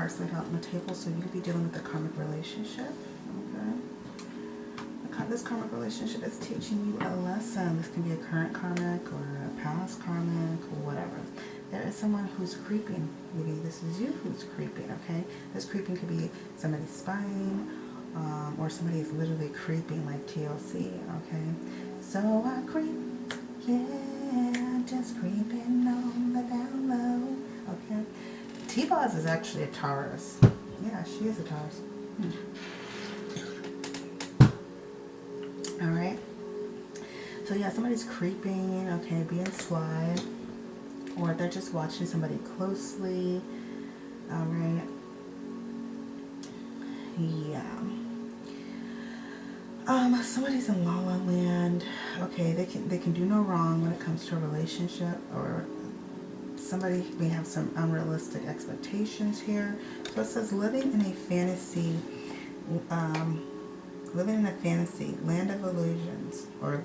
cards laid out on the table. So you could be dealing with a karmic relationship. Okay. This karmic relationship is teaching you a lesson. This can be a current karmic or a past karmic or whatever. There is someone who's creeping. Maybe this is you who's creeping, okay? This creeping could be somebody spying, or somebody is literally creeping like TLC, okay? So I creep, yeah, just creeping on the down low, okay? T-Boz is actually a Taurus. Yeah, she is a Taurus. Alright? So yeah, somebody's creeping, okay, being sly, or they're just watching somebody closely. Alright? Yeah. Somebody's in La La Land. Okay, they can do no wrong when it comes to a relationship, or somebody may have some unrealistic expectations here. So it says living in a fantasy, land of illusions, or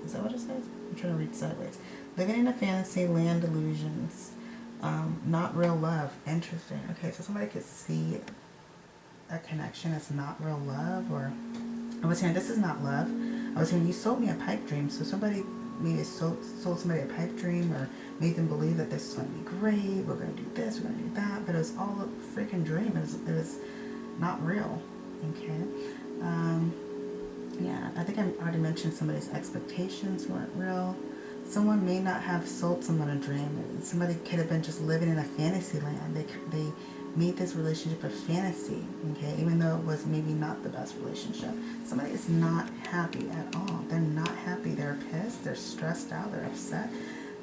is that what it says? I'm trying to read sideways. Living in a fantasy, land illusions, not real love. Interesting. Okay, so somebody could see a connection as not real love, or I was hearing this is not love. I was hearing you sold me a pipe dream. So somebody maybe sold somebody a pipe dream, or made them believe that this is going to be great. We're going to do this. We're going to do that. But it was all a freaking dream. It was not real. Okay. Yeah, I think I already mentioned somebody's expectations weren't real. Someone may not have sold someone a dream. Somebody could have been just living in a fantasy land. They made this relationship a fantasy, okay, even though it was maybe not the best relationship. Somebody is not happy at all. They're not happy. They're pissed. They're stressed out. They're upset.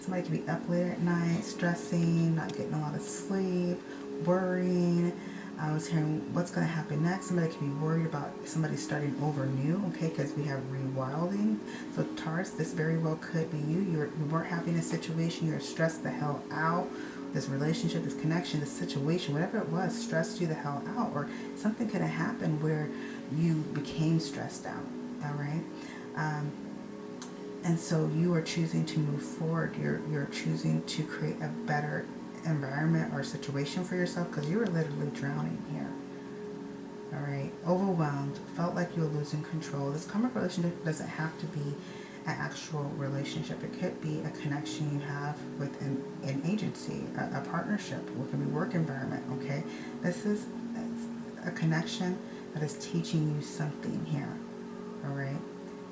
Somebody could be up late at night, stressing, not getting a lot of sleep, worrying. I was hearing what's going to happen next. Somebody could be worried about somebody starting over new, okay, because we have rewilding. So Taurus, this very well could be you. You weren't happy in a situation. You're stressed the hell out. This relationship, this connection, this situation, whatever it was, stressed you the hell out. Or something could have happened where you became stressed out, all right? And so you are choosing to move forward. You're choosing to create a better environment or situation for yourself, because you were literally drowning here. All right, overwhelmed, felt like you were losing control. This karmic relationship doesn't have to be an actual relationship. It could be a connection you have with an agency, a partnership. It can be work environment. Okay, this is a connection that is teaching you something here. All right,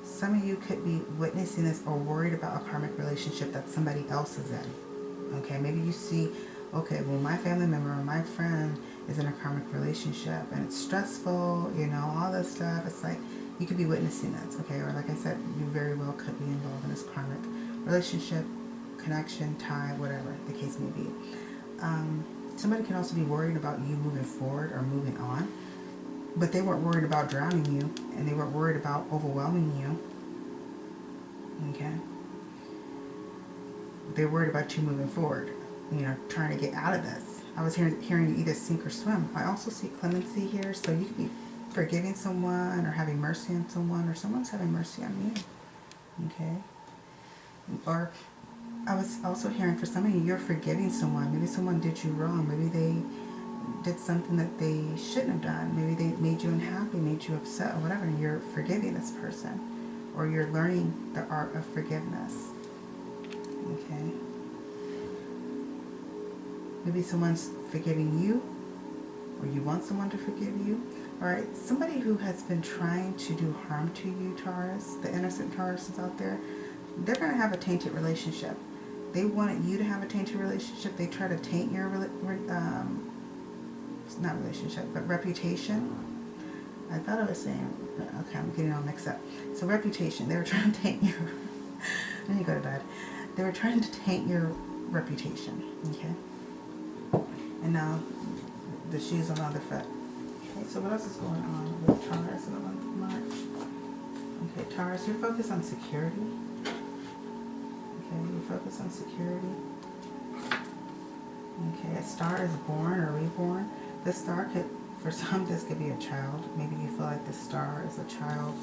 some of you could be witnessing this or worried about a karmic relationship that somebody else is in. Okay, maybe you see, okay, well, my family member or my friend is in a karmic relationship and it's stressful, you know, all this stuff. It's like you could be witnessing this, okay? Or like I said, you very well could be involved in this karmic relationship, connection, tie, whatever the case may be. Somebody can also be worried about you moving forward or moving on, but they weren't worried about drowning you, and they weren't worried about overwhelming you, okay? They're worried about you moving forward, you know, trying to get out of this. I was hearing you either sink or swim. I also see clemency here, so you could be forgiving someone or having mercy on someone, or someone's having mercy on you, okay? Or I was also hearing for some of you, you're forgiving someone. Maybe someone did you wrong. Maybe they did something that they shouldn't have done. Maybe they made you unhappy, made you upset, or whatever, and you're forgiving this person, or you're learning the art of forgiveness. Okay. Maybe someone's forgiving you, or you want someone to forgive you. All right. Somebody who has been trying to do harm to you, Taurus, the innocent Tauruses out there, they're going to have a tainted relationship. They wanted you to have a tainted relationship. They try to taint your, not relationship, but reputation. I thought I was saying, okay, I'm getting all mixed up. So reputation, they were trying to taint your, then you go to bed. They were trying to taint your reputation, okay? And now the shoe's on the other foot. Okay, so what else is going on with Taurus in the month of March? Okay, Taurus, you're focused on security. Okay, you're focused on security. Okay, a star is born or reborn. This star could, for some, this could be a child. Maybe you feel like this star is a child.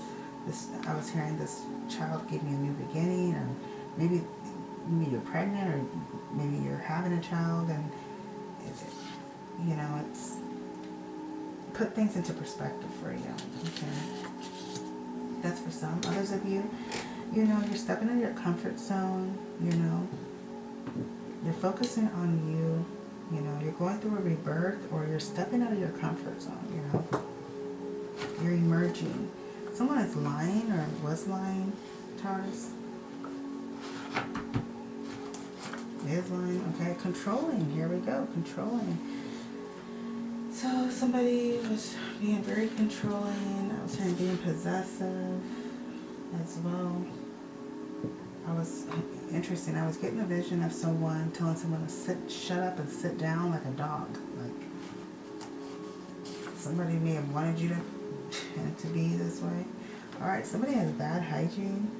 I was hearing this child gave me a new beginning, or maybe you're pregnant, or maybe you're having a child, and you know, it's put things into perspective for you. Okay. That's for some. Others of you, you know, you're stepping in your comfort zone, you know. You're focusing on you, you know. You're going through a rebirth, or you're stepping out of your comfort zone, you know. You're emerging. Someone is lying or was lying, Taurus. Is lying, okay. Controlling, here we go, controlling. So somebody was being very controlling. I was hearing being possessive as well. Interesting, I was getting a vision of someone telling someone to shut up and sit down like a dog. Like somebody may have wanted you to be this way. All right, somebody has bad hygiene.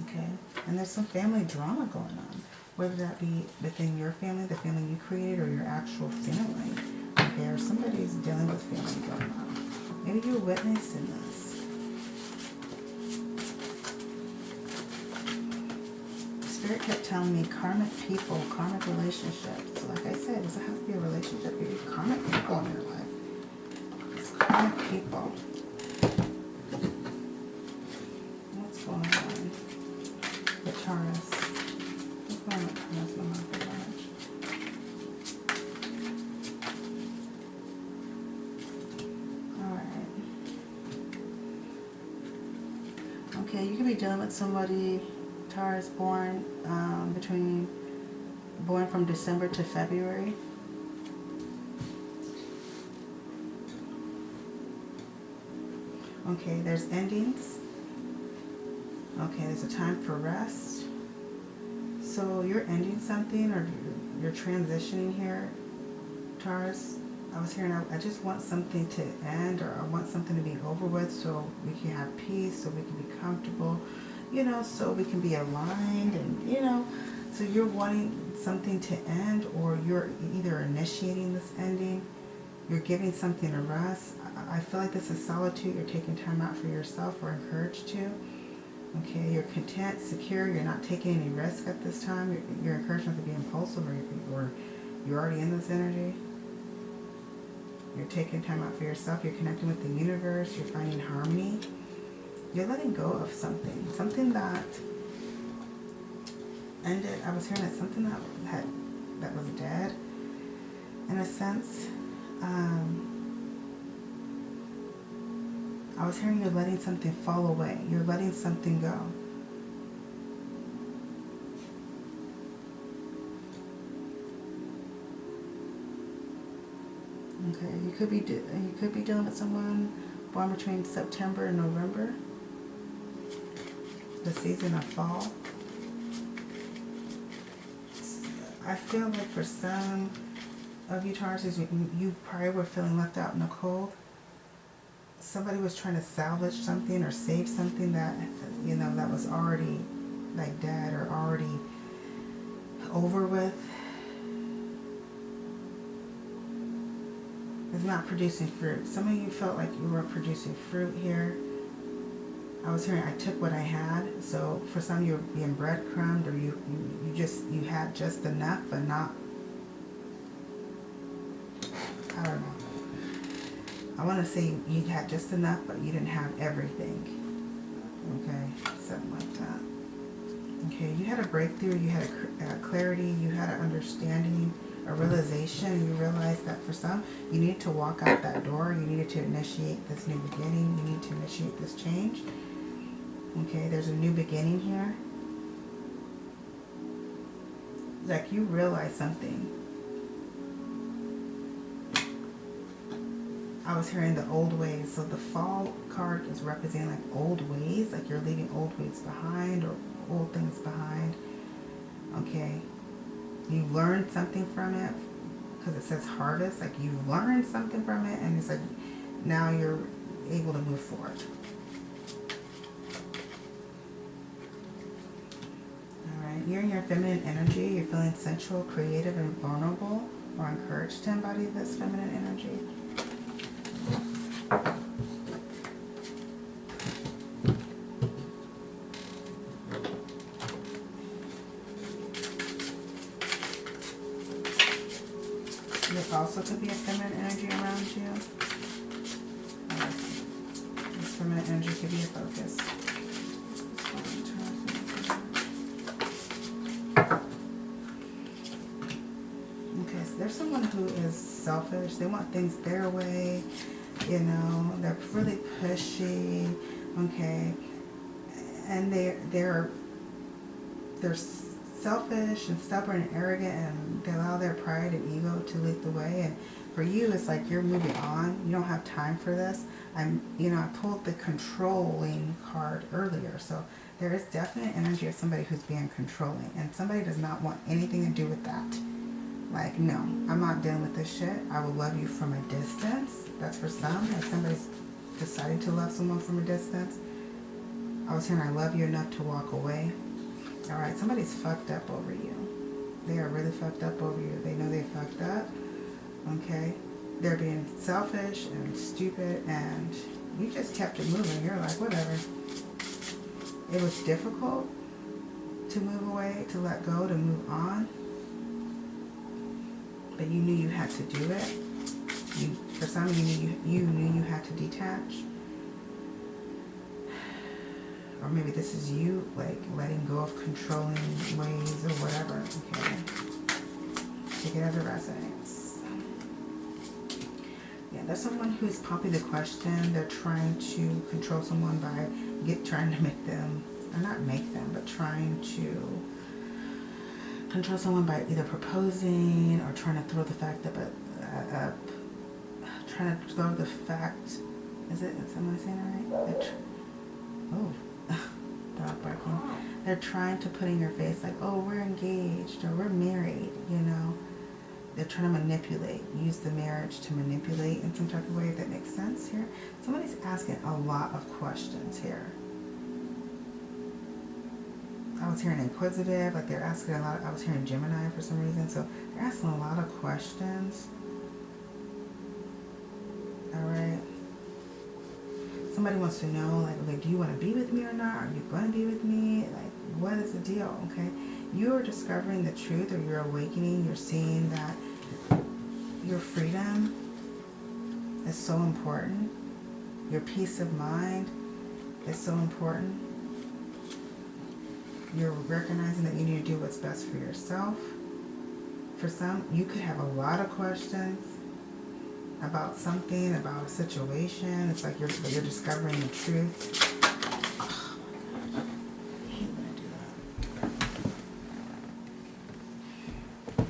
Okay, and there's some family drama going on. Whether that be within your family, the family you created, or your actual family. Okay, or somebody's dealing with family drama. Maybe you're witnessing this. Spirit kept telling me karmic people, karmic relationships. So like I said, it doesn't have to be a relationship. You have karmic people in your life. It's karmic people. What's going on with Taurus? What's going on with Taurus? Alright. Okay, you could be dealing with somebody, Taurus, born from December to February. Okay, there's endings. Okay, there's a time for rest. So you're ending something, or you're transitioning here, Taurus. I was hearing, I just want something to end, or I want something to be over with so we can have peace, so we can be comfortable, you know, so we can be aligned, and, you know, so you're wanting something to end, or you're either initiating this ending, you're giving something a rest. I feel like this is solitude. You're taking time out for yourself, or encouraged to. Okay, you're content, secure, you're not taking any risk at this time. You're encouraged not to be impulsive, or you're already in this energy. You're taking time out for yourself. You're connecting with the universe. You're finding harmony. You're letting go of something that ended. I was hearing that something that was dead, in a sense. I was hearing you're letting something fall away. You're letting something go. Okay, you could be dealing with someone born between September and November, the season of fall. I feel like for some of you Tauruses, you probably were feeling left out in the cold. Somebody was trying to salvage something or save something that, you know, that was already like dead or already over with. It's not producing fruit. Some of you felt like you were producing fruit here. I was hearing I took what I had. So for some you were being breadcrumbed, or you had just enough, but not, I don't know. I want to say you had just enough, but you didn't have everything. Okay, something like that. Okay, you had a breakthrough, you had a clarity, you had an understanding, a realization. You realized that for some, you needed to walk out that door. You needed to initiate this new beginning. You need to initiate this change. Okay, there's a new beginning here. Like you realize something. I was hearing the old ways. So the fall card is representing like old ways, like you're leaving old ways behind, or old things behind. Okay. You learned something from it, because it says harvest. Like you learned something from it, and it's like now you're able to move forward. Alright. You're in your feminine energy. You're feeling sensual, creative, and vulnerable, or encouraged to embody this feminine energy. also could be a feminine energy around you. This feminine energy could be a focus. Okay, so there's someone who is selfish. They want things their way. You know, they're really pushy. Okay, and they're selfish and stubborn and arrogant, and they allow their pride and ego to lead the way. And for you, it's like you're moving on. You don't have time for this. I pulled the controlling card earlier, so there is definite energy of somebody who's being controlling, and somebody does not want anything to do with that. Like, no, I'm not dealing with this shit. I will love you from a distance. That's for some. Like somebody's deciding to love someone from a distance. I was hearing I love you enough to walk away. Alright, somebody's fucked up over you. They are really fucked up over you. They know they fucked up. Okay? They're being selfish and stupid, and you just kept it moving. You're like, whatever. It was difficult to move away, to let go, to move on. But you knew you had to do it. For some, you knew you had to detach. Or maybe this is you, like, letting go of controlling ways or whatever. Okay. Take it as it resonates. Yeah, there's someone who's popping the question. They're trying to control someone by trying to make them, or not make them, but trying to control someone by either proposing or trying to throw the fact up, trying to throw the fact, am I saying it right? Dog barking. They're trying to put in your face like, oh, we're engaged or we're married, you know. They're trying to manipulate, use the marriage to manipulate in some type of way, if that makes sense here. Somebody's asking a lot of questions here. I was hearing inquisitive, like they're asking a lot. I was hearing Gemini for some reason, so they're asking a lot of questions. All right. Somebody wants to know, like, do you want to be with me or not? Are you going to be with me? Like, what is the deal? Okay, you are discovering the truth, or you're awakening. You're seeing that your freedom is so important. Your peace of mind is so important. You're recognizing that you need to do what's best for yourself. For some, you could have a lot of questions about something, about a situation. It's like you're discovering the truth. Oh, I hate when I do that.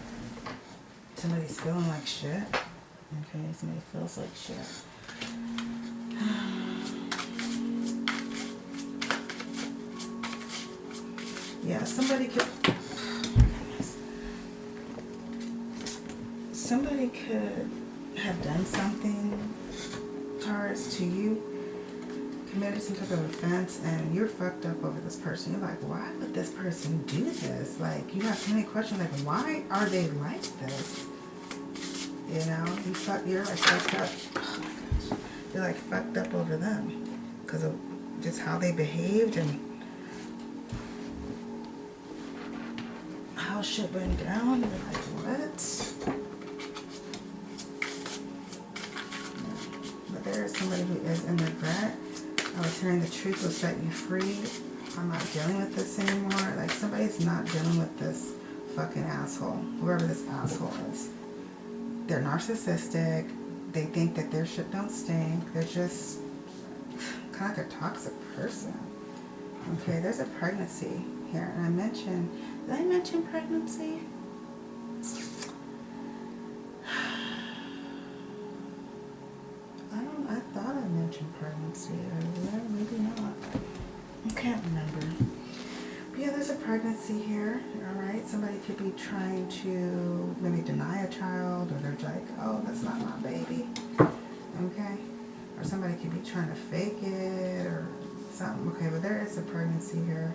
Somebody's feeling like shit. Okay, somebody feels like shit. Yeah, somebody could have done something, Taurus, to you, committed some type of offense, and you're fucked up over this person. You're like, why would this person do this? Like, you have so many questions, like, why are they like this? You know, you're like fucked up. Oh my gosh. You're like fucked up over them because of just how they behaved and how shit went down. You're like, what? There is somebody who is in regret. I was hearing the truth will set you free. I'm not dealing with this anymore. Like, somebody's not dealing with this fucking asshole. Whoever this asshole is. They're narcissistic. They think that their shit don't stink. They're just kind of like a toxic person. Okay, there's a pregnancy here. And did I mention pregnancy? I thought I mentioned pregnancy earlier, maybe not. I can't remember. But yeah, there's a pregnancy here, alright? Somebody could be trying to maybe deny a child, or they're like, oh, that's not my baby, okay? Or somebody could be trying to fake it, or something, okay? But there is a pregnancy here.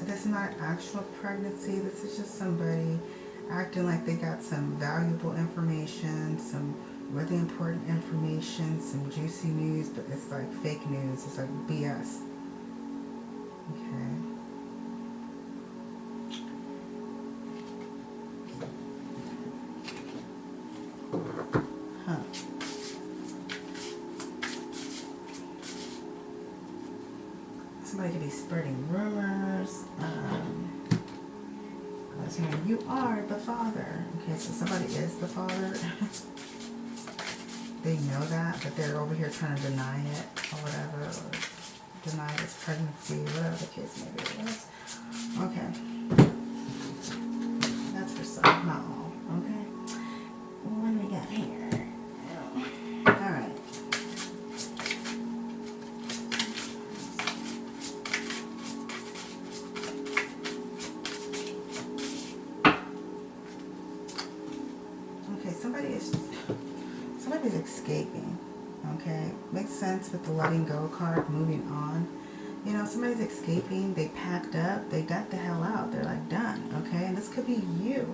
This is not actual pregnancy, this is just somebody acting like they got some valuable information, some really important information, some juicy news, but it's like fake news. It's like BS. Okay. Somebody could be spreading rumors. You are the father. Okay, so somebody is the father. They know that, but they're over here trying to deny it or whatever, or deny its pregnancy, whatever the case may be. Okay. That's for some, not all. Okay. What do we got here? Alright. Okay, somebody's escaping. Okay, makes sense with the letting go card, moving on. You know, somebody's escaping, they packed up, they got the hell out, they're like done. Okay, and this could be you,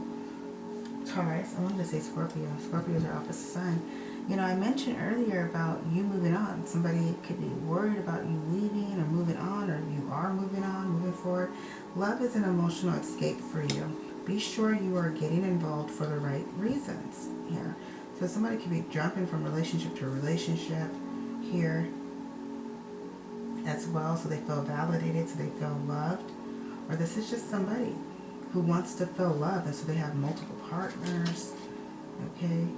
Taurus. I wanted to say Scorpio. Scorpios are opposite sign. You know, I mentioned earlier about you moving on. Somebody could be worried about you leaving or moving on, or you are moving on, moving forward. Love is an emotional escape for you. Be sure you are getting involved for the right reasons here. So somebody could be jumping from relationship to relationship here as well, so they feel validated, so they feel loved. Or this is just somebody who wants to feel loved, and so they have multiple partners, okay?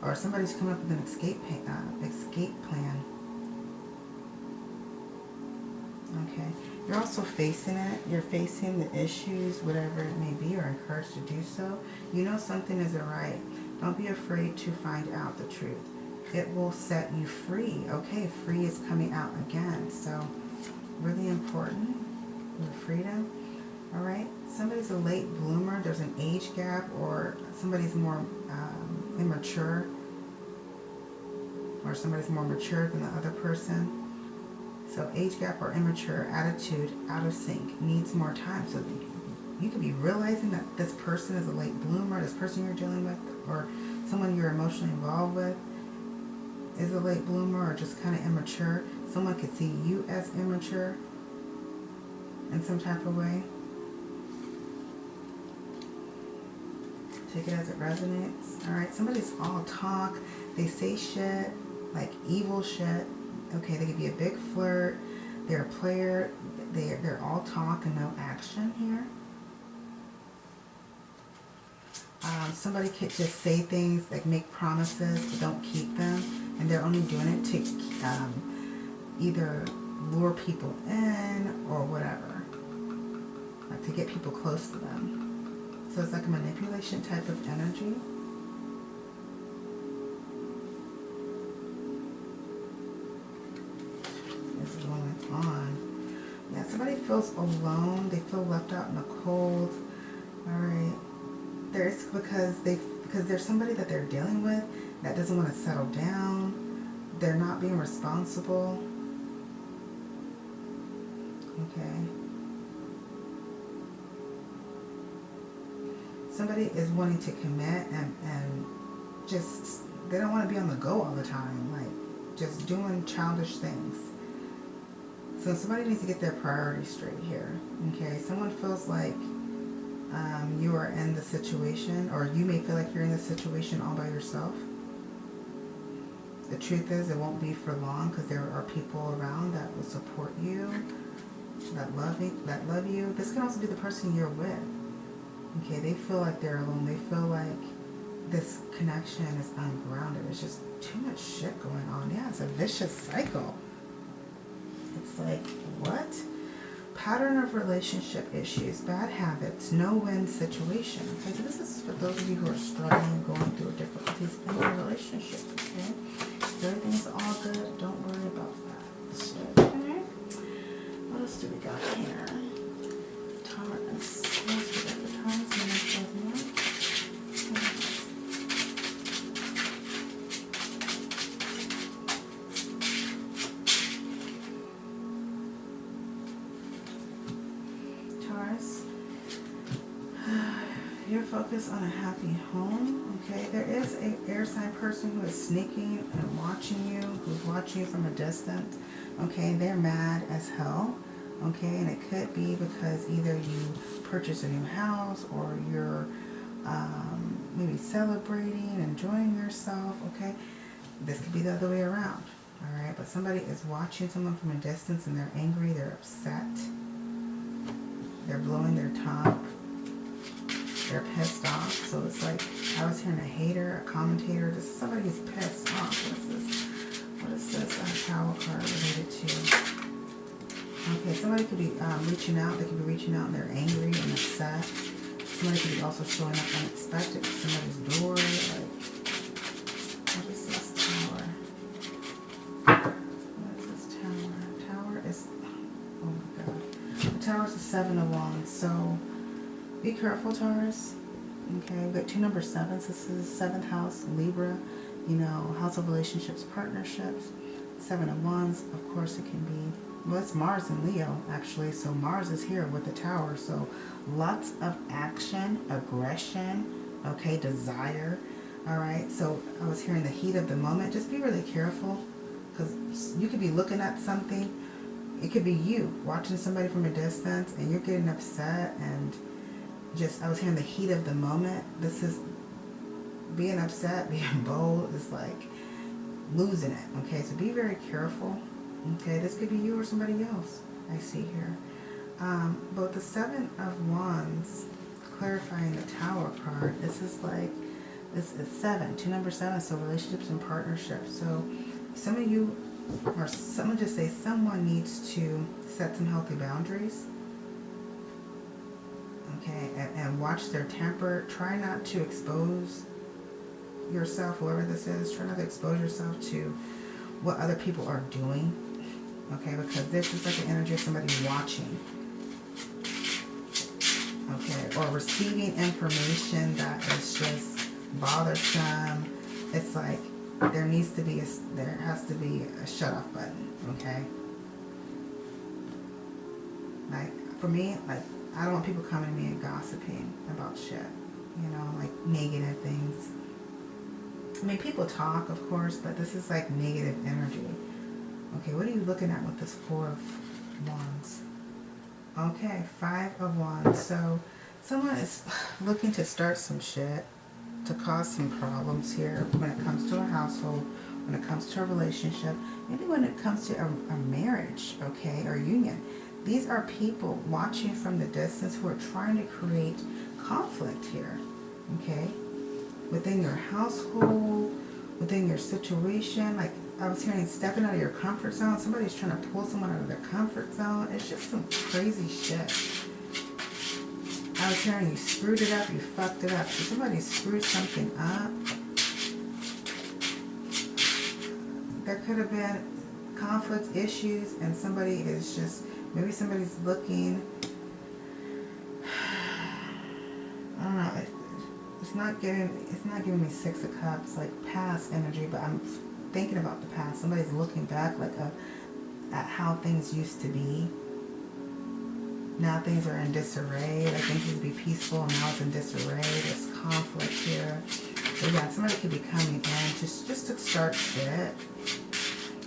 Or somebody's coming up with an escape plan. Okay, you're also facing it. You're facing the issues, whatever it may be, or encouraged to do so. You know something isn't right. Don't be afraid to find out the truth. It will set you free. Okay, free is coming out again. So, really important. Your freedom. All right. Somebody's a late bloomer. There's an age gap, or somebody's more immature, or somebody's more mature than the other person. So age gap or immature, attitude out of sync, needs more time. So you could be realizing that this person is a late bloomer, this person you're dealing with, or someone you're emotionally involved with is a late bloomer, or just kind of immature. Someone could see you as immature in some type of way. Take it as it resonates. All right, somebody's all talk. They say shit, like evil shit. Okay, they could be a big flirt. They're a player. They're all talk and no action here. Somebody could just say things, like make promises, but don't keep them. And they're only doing it to either lure people in or whatever. Like to get people close to them. So it's like a manipulation type of energy. Is going on. Yeah, somebody feels alone. They feel left out in the cold. All right. There's because there's somebody that they're dealing with that doesn't want to settle down. They're not being responsible. Okay. Somebody is wanting to commit and just, they don't want to be on the go all the time, like just doing childish things. So somebody needs to get their priorities straight here. Okay, someone feels like you are in the situation, or you may feel like you're in the situation all by yourself. The truth is, it won't be for long, because there are people around that will support you, that love you. This can also be the person you're with. Okay, they feel like they're alone. They feel like this connection is ungrounded. It's just too much shit going on. Yeah, it's a vicious cycle. It's like, what? Pattern of relationship issues, bad habits, no-win situation. Okay, so this is for those of you who are struggling, going through difficulties in your relationship. Okay, everything's all good. Don't worry about that. So, okay. What else do we got here? Taurus. What else we got for Taurus? You're focused on a happy home. Okay, there is a air sign person who is sneaking and watching you, who's watching you from a distance. Okay, they're mad as hell. Okay, and it could be because either you purchased a new house, or you're maybe celebrating, enjoying yourself. Okay, this could be the other way around. All right, but somebody is watching someone from a distance and they're angry, they're upset, they're blowing their top, they're pissed off. So it's like, I was hearing a hater, a commentator. This is somebody who's pissed off. What is this? What is this Tower card related to? Okay, somebody could be reaching out. They could be reaching out and they're angry and upset. Somebody could be also showing up unexpected to somebody's door. Like, what is this Tower? What is this Tower? Tower is, oh my God. The Tower is the 7 of Wands. So be careful, Taurus. Okay, we've got 2 number 7s. This is 7th house, Libra. You know, house of relationships, partnerships. 7 of Wands, of course it can be, well, it's Mars and Leo, actually. So Mars is here with the Tower. So lots of action, aggression, okay, desire. All right, so I was hearing the heat of the moment. Just be really careful, because you could be looking at something. It could be you watching somebody from a distance and you're getting upset, and just, I was hearing the heat of the moment. This is being upset, being bold, is like losing it. Okay, so be very careful. Okay, this could be you or somebody else, I see here. But the 7 of Wands, clarifying the Tower card, this is like, this is 7, 2 number 7, so relationships and partnerships. So some of you, or someone just say someone needs to set some healthy boundaries. Okay, and watch their temper. Try not to expose yourself, whoever this is. Try not to expose yourself to what other people are doing. Okay, because this is like the energy of somebody watching. Okay, or receiving information that is just bothersome. It's like there has to be a shut off button. Okay, like for me, like, I don't want people coming to me and gossiping about shit, you know, like negative things. I mean, people talk, of course, but this is like negative energy. Okay, what are you looking at with this 4 of Wands? Okay, 5 of Wands. So someone is looking to start some shit, to cause some problems here when it comes to a household, when it comes to a relationship, maybe when it comes to a marriage, okay, or union. These are people watching from the distance who are trying to create conflict here, okay? Within your household, within your situation. Like, I was hearing stepping out of your comfort zone. Somebody's trying to pull someone out of their comfort zone. It's just some crazy shit. I was hearing you screwed it up, you fucked it up. So somebody screwed something up. There could have been conflict, issues, and somebody is just, maybe somebody's looking, I don't know, it's not giving me 6 of Cups, like past energy, but I'm thinking about the past. Somebody's looking back like at how things used to be. Now things are in disarray, like things used to be peaceful and now it's in disarray. There's conflict here. So yeah, somebody could be coming in just to start shit.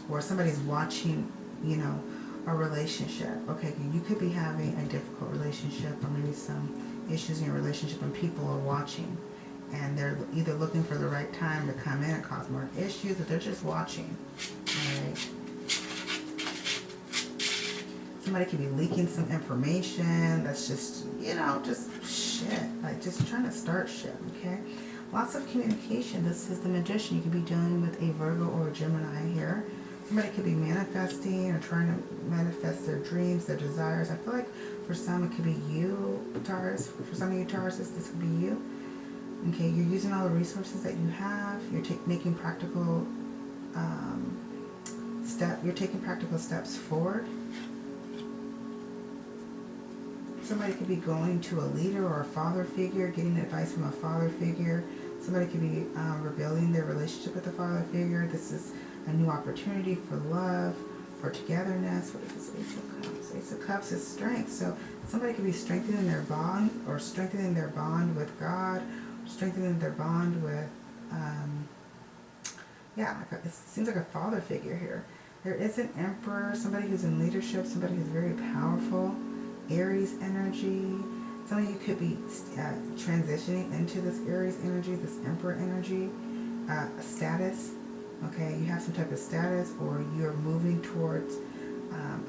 Or somebody's watching, you know, a relationship. Okay, you could be having a difficult relationship or maybe some issues in your relationship and people are watching. And they're either looking for the right time to come in and cause more issues, or they're just watching. Alright. Somebody could be leaking some information that's just, you know, just shit. Like just trying to start shit, okay? Lots of communication. This is the Magician. You could be dealing with a Virgo or a Gemini here. Somebody could be manifesting or trying to manifest their dreams, their desires. I feel like for some it could be you, Taurus. For some of you Tauruses, this could be you. Okay, you're using all the resources that you have. You're making practical you're taking practical steps forward. Somebody could be going to a leader or a father figure, getting advice from a father figure. Somebody could be rebuilding their relationship with a father figure. This is a new opportunity for love, for togetherness. What is this Ace of Cups? Ace of Cups is strength. So somebody could be strengthening their bond, or strengthening their bond with God, strengthening their bond with, it seems like a father figure here. There is an Emperor, somebody who's in leadership, somebody who's very powerful. Aries energy. Some of you could be transitioning into this Aries energy, this Emperor energy, status. Okay, you have some type of status, or you're moving towards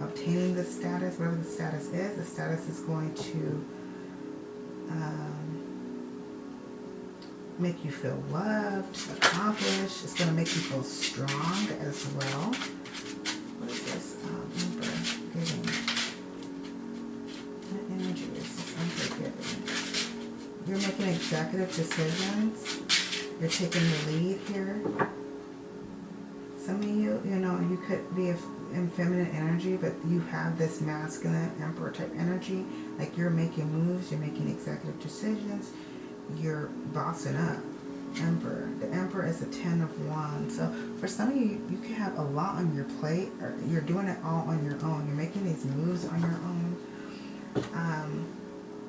obtaining the status. Whatever the status is going to make you feel loved, accomplished. It's going to make you feel strong as well. What is this? Emperor giving. What energy is this Emperor giving? You're making executive decisions. You're taking the lead here. Some of you, you know, you could be in feminine energy, but you have this masculine Emperor type energy. Like you're making moves, you're making executive decisions, you're bossing up. Emperor. The Emperor is the 10 of Wands. So for some of you, you can have a lot on your plate, or you're doing it all on your own. You're making these moves on your own.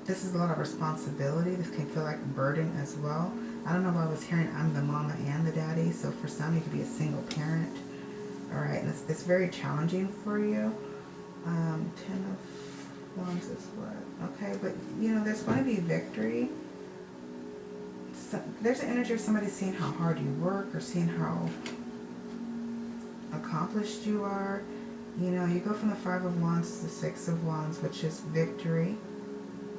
This is a lot of responsibility. This can feel like a burden as well. I don't know if I was hearing I'm the mama and the daddy. So for some, you could be a single parent. All right, and it's very challenging for you. 10 of Wands is what? Okay, but you know, there's going to be victory. So, there's an energy of somebody seeing how hard you work, or seeing how accomplished you are. You know, you go from the 5 of Wands to the 6 of Wands, which is victory.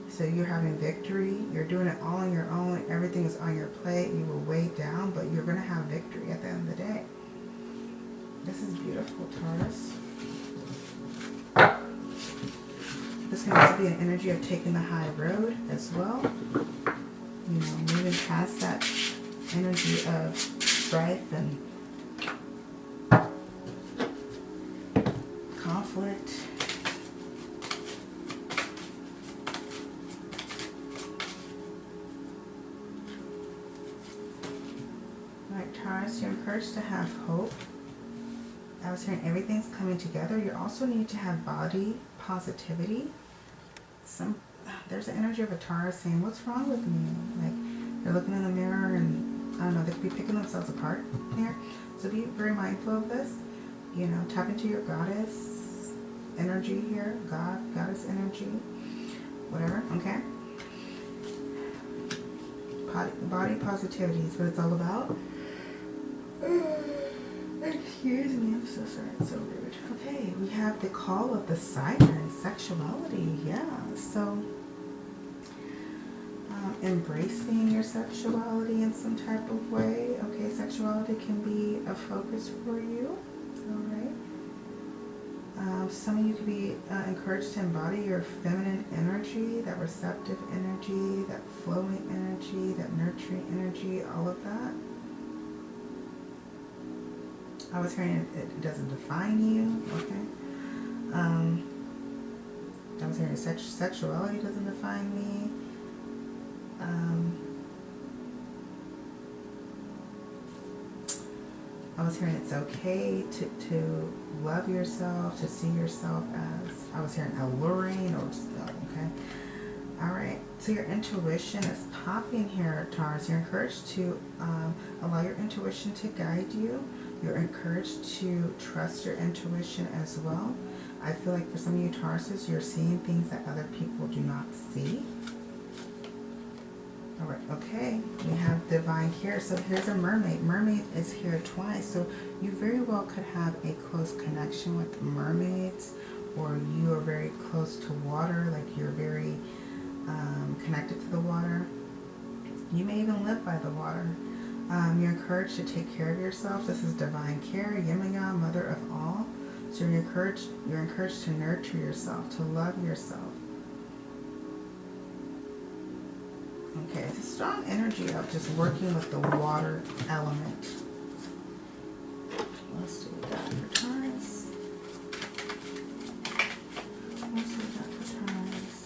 So you're having victory. You're doing it all on your own. Everything is on your plate. You were weighed down, but you're going to have victory at the end of the day. This is beautiful, Taurus. This can also be an energy of taking the high road as well. You know, moving past that energy of strife and conflict. Alright, Taurus, you're encouraged to have hope. I was hearing everything's coming together. You also need to have body positivity. There's an energy of a Taurus saying, what's wrong with me? Like, they're looking in the mirror and, I don't know, they could be picking themselves apart here. So be very mindful of this. You know, tap into your goddess energy here. Goddess energy. Whatever, okay? Body positivity is what it's all about. Excuse me, I'm so sorry, it's so rude. Okay, we have the call of the siren, sexuality, yeah. So, embracing your sexuality in some type of way. Okay, sexuality can be a focus for you, all right. Some of you could be encouraged to embody your feminine energy, that receptive energy, that flowing energy, that nurturing energy, all of that. I was hearing it doesn't define you, okay? I was hearing sexuality doesn't define me. I was hearing it's okay to love yourself, to see yourself as, I was hearing alluring, or, okay? All right, so your intuition is popping here, Taurus. You're encouraged to allow your intuition to guide you. You're encouraged to trust your intuition as well. I feel like for some of you Tauruses, you're seeing things that other people do not see. All right, okay. We have divine care. So here's a mermaid. Mermaid is here twice. So you very well could have a close connection with mermaids, or you are very close to water, like you're very connected to the water. You may even live by the water. You're encouraged to take care of yourself. This is divine care, yin and yang, mother of all. So you're encouraged to nurture yourself, to love yourself. Okay, it's a strong energy of just working with the water element. Let's do that for Taurus. Let's do that for Taurus.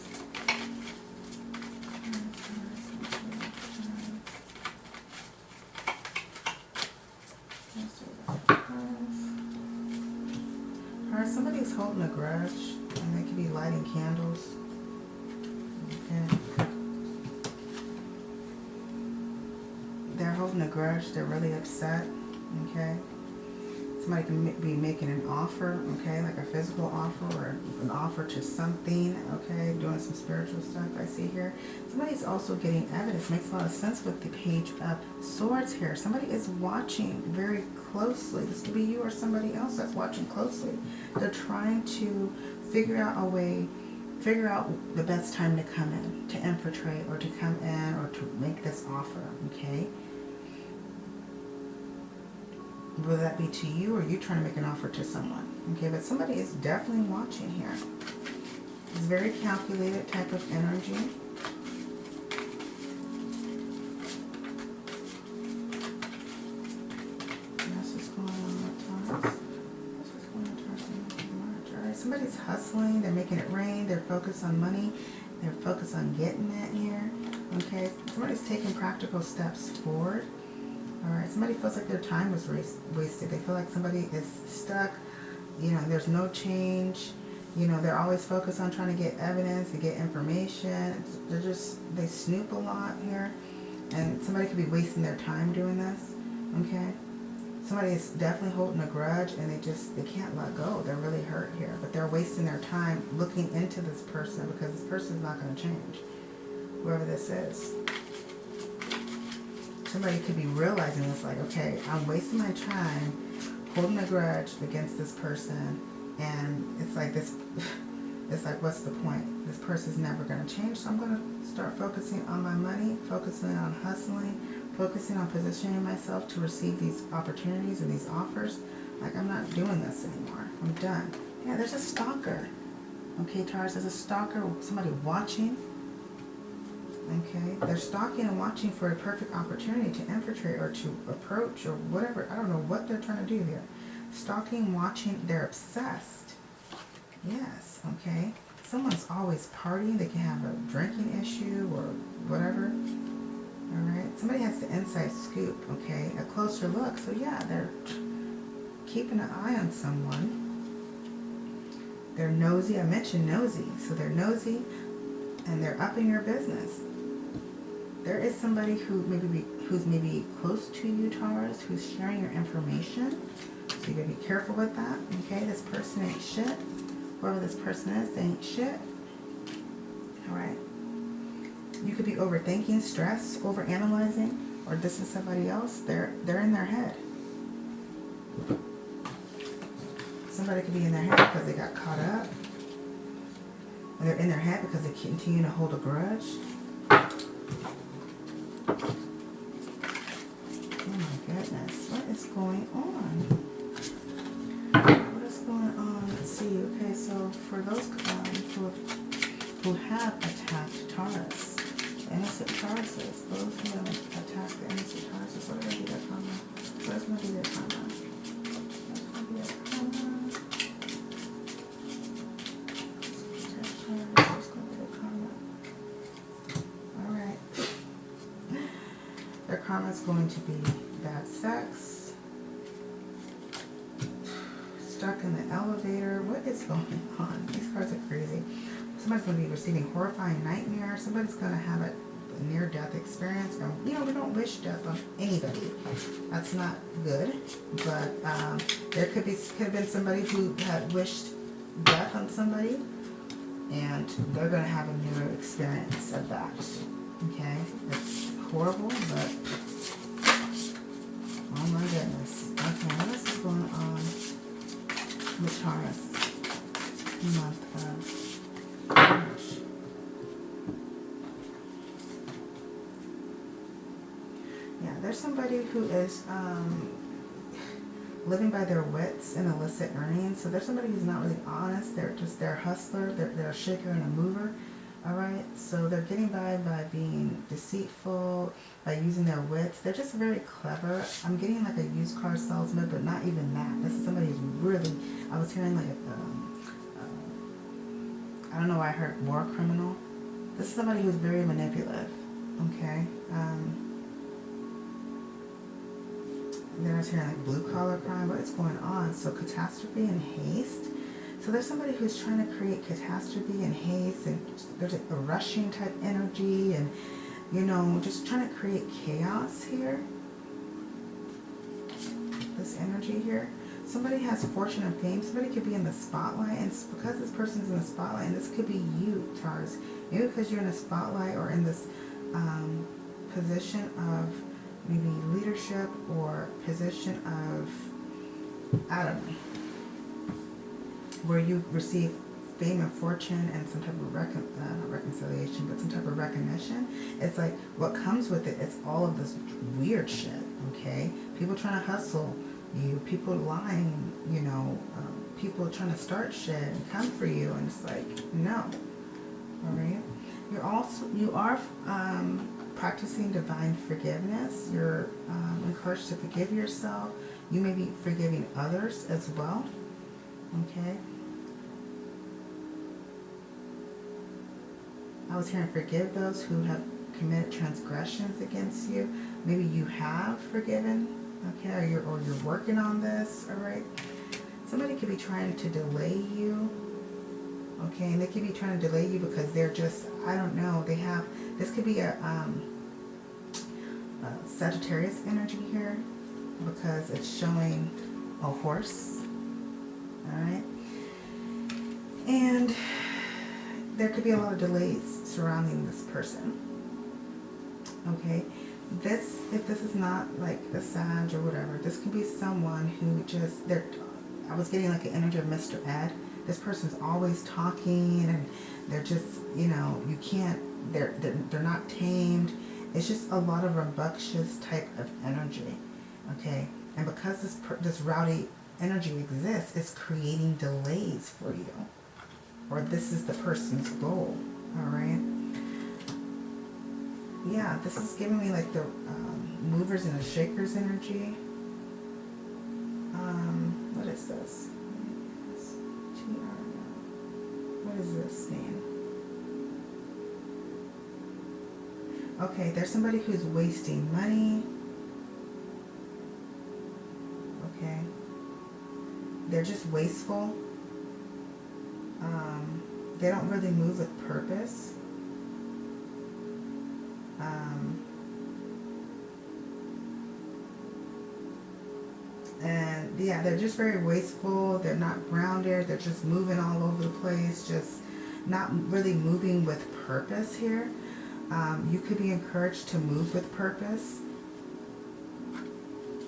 Somebody's holding a grudge, and they could be lighting candles. Okay. They're holding a grudge. They're really upset. Okay. Somebody can be making an offer, okay, like a physical offer or an offer to something, okay, doing some spiritual stuff I see here. Somebody's also getting evidence. Makes a lot of sense with the Page of Swords here. Somebody is watching very closely. This could be you or somebody else that's watching closely. They're trying to figure out a way, figure out the best time to come in, to infiltrate or to come in or to make this offer, okay? Will that be to you or you trying to make an offer to someone? Okay, but somebody is definitely watching here. It's very calculated type of energy. This is going on with Taurus. This is going on Taurus in March. Alright, somebody's hustling. They're making it rain. They're focused on money. They're focused on getting it here. Okay, somebody's taking practical steps forward. Alright, somebody feels like their time was wasted. They feel like somebody is stuck. You know, there's no change. You know, they're always focused on trying to get evidence and get information. They snoop a lot here. And somebody could be wasting their time doing this. Okay? Somebody is definitely holding a grudge and they can't let go. They're really hurt here. But they're wasting their time looking into this person because this person is not going to change. Whoever this is. Somebody could be realizing this, like, okay, I'm wasting my time holding a grudge against this person, and it's like this, it's like, what's the point? This person's never going to change, so I'm going to start focusing on my money, focusing on hustling, focusing on positioning myself to receive these opportunities and these offers. Like, I'm not doing this anymore. I'm done. Yeah, there's a stalker. Okay, Taurus, there's a stalker, somebody watching. Okay, they're stalking and watching for a perfect opportunity to infiltrate or to approach or whatever. I don't know what they're trying to do here. Stalking, watching, they're obsessed. Yes, okay. Someone's always partying. They can have a drinking issue or whatever. All right, somebody has the inside scoop, okay? A closer look. So yeah, they're keeping an eye on someone. They're nosy. I mentioned nosy. So they're nosy and they're up in your business. There is somebody who's maybe close to you, Taurus, who's sharing your information. So you gotta be careful with that. Okay, this person ain't shit. Whoever this person is, they ain't shit. Alright. You could be overthinking, stress, overanalyzing, or this is somebody else. They're in their head. Somebody could be in their head because they got caught up. Or they're in their head because they continue to hold a grudge. Oh my goodness, what is going on? What is going on? Let's see. Okay, so for those who have attacked Taurus, the innocent Tauruses, those who have attacked the innocent Tauruses, what are going to be their karma? What's going to be their karma? What's going to be their karma? What's going to be their karma? Alright. Their karma is going to be bad sex, stuck in the elevator. What is going on? These cards are crazy. Somebody's going to be receiving horrifying nightmares. Somebody's going to have a near-death experience. And, you know, we don't wish death on anybody. That's not good. But there could have been somebody who had wished death on somebody, and they're going to have a new experience of that. Okay? It's horrible, but oh my goodness. Okay, what else is going on with Taurus? Month of March. Yeah, there's somebody who is living by their wits and illicit earnings. So there's somebody who's not really honest. They're a hustler. They're a shaker and a mover. All right, so they're getting by being deceitful, by using their wits. They're just very clever. I'm getting like a used car salesman, but not even that. This is somebody who's really, I was hearing like, I don't know why I heard war criminal. This is somebody who's very manipulative, okay? Then I was hearing like blue collar crime. What is going on? So catastrophe and haste. So there's somebody who's trying to create catastrophe and haste, and there's a rushing type energy, and, you know, just trying to create chaos here. This energy here. somebody has fortune and fame. Somebody could be in the spotlight, and it's because this person's in the spotlight, and this could be you, Taurus. Maybe because you're in the spotlight or in this position of maybe leadership or position of, I don't know, where you receive fame and fortune and some type of not reconciliation, but some type of recognition. It's like what comes with it is all of this weird shit, okay? People trying to hustle you, people lying, you know, people trying to start shit and come for you, and it's like, no. All right? You are practicing divine forgiveness. You're encouraged to forgive yourself. You may be forgiving others as well, okay? I was hearing forgive those who have committed transgressions against you. Maybe you have forgiven, okay, or you're working on this, all right? Somebody could be trying to delay you, okay, and they could be trying to delay you because they're just, I don't know, they have, this could be a Sagittarius energy here because it's showing a horse, all right? And there could be a lot of delays surrounding this person, okay? If this is not like a Sag or whatever, this could be someone who just, I was getting like an energy of Mr. Ed. This person's always talking, and they're just, you know, you can't, they're not tamed. It's just a lot of rambunctious type of energy, okay? And because this rowdy energy exists, it's creating delays for you. Or this is the person's goal, all right? Yeah, this is giving me like the movers and the shakers energy. What is this? What does this mean? Okay, there's somebody who's wasting money. Okay. They're just wasteful. They don't really move with purpose. And yeah, they're just very wasteful. They're not grounded. They're just moving all over the place, just not really moving with purpose here. You could be encouraged to move with purpose.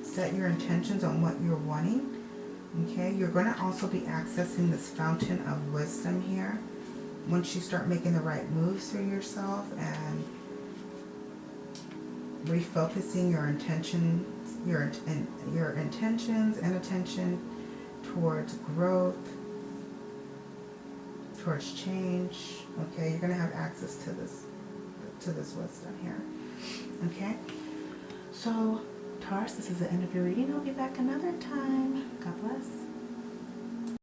Set your intentions on what you're wanting. Okay, you're going to also be accessing this fountain of wisdom here once you start making the right moves for yourself and refocusing your intentions, your intentions and attention towards growth, towards change. Okay, you're going to have access to this wisdom here. Okay, so Taurus, this is the end of your reading. I'll be back another time. God bless.